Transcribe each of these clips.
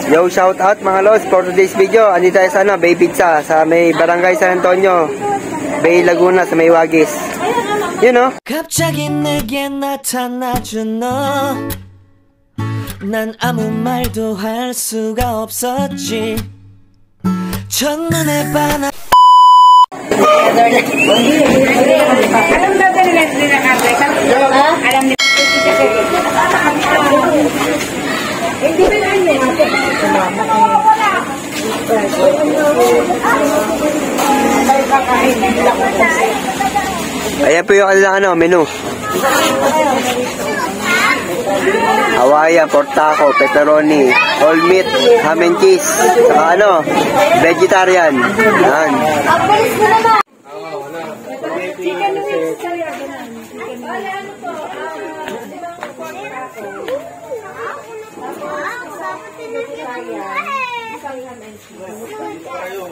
Yo, shout out mga lods for today's video. Andito tayo sa Bay Pizza sa may Barangay San Antonio, Bay Laguna sa may Wagis. You know? 갑자기 내게 나타나준 너. 난 아무 말도 할 수가 없었지. 첫눈에 반한. Alam ba talaga nila nakakita? Alam nila. Hindi ba lang yan? Ayan po yung kanilang menu. Hawaiian, portaco, pepperoni, all meat, ham and cheese, saka vegetarian. Yan. Chicken wings.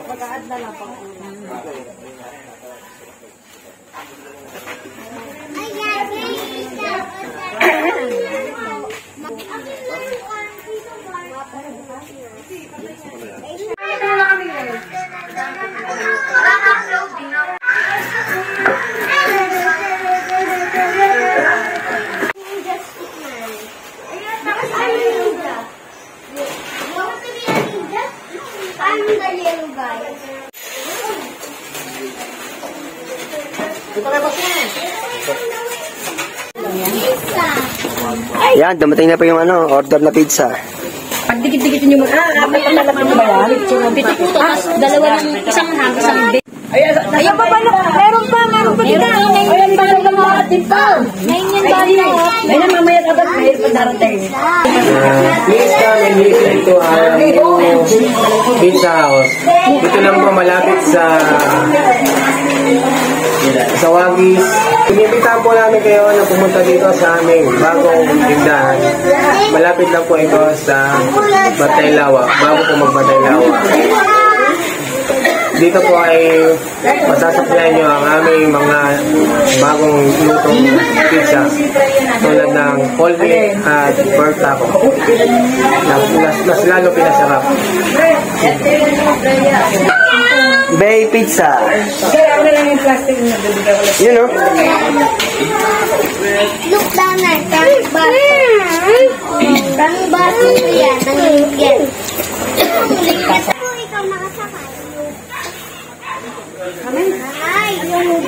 Mag-aad na lang pang Yan, dumating na po yung order na pizza. pag dikit-dikitin yung apat na lalaki ba yan? Dalawa ng isang ham, isang bit. Ayan pa pala, meron pa dito. Ayan pa lang mga dito. Ngayon yan ba yun? Ayan, mamaya dapat mayroon pa darating. Please come and visit to our pizza house. Dito lang po malapit sa Wagis. Inibitahan po namin kayo na pumunta dito sa aming bagong tindahan. Malapit lang po ito sa Bataylawa, bago po mag-Bataylawa. Dito po ay masasaklayan nyo ang aming mga bagong lutong pizza tulad ng whole meat at pork taco. Mas lalo pinasarap. Bay Pizza. You know? Look down at Tang baso yan.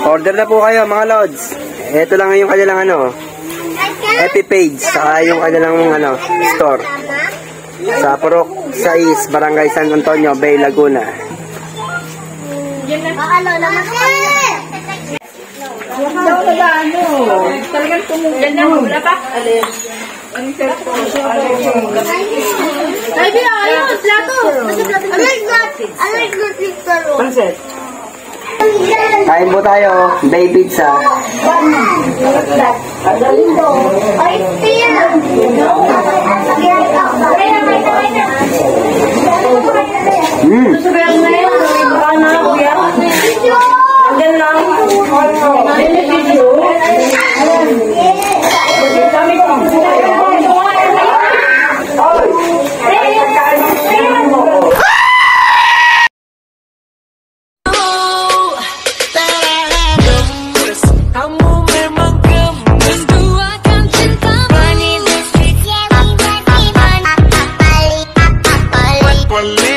Order na po kayo mga lods. Ito lang yung kanilang FB page, saka yung kanilang store. Sa Purok 6, Barangay San Antonio, Bay Laguna. Talagang tumugan na mo. Wala pa? Ang cellphone. Ay, bila, ayun, plato. I like that. Pansit. Kain po tayo, Bay Pizza. Ay, tiya. Susubayan na yun. Baka na, kuya. Hanggang lang. Video. Dami ko. Well,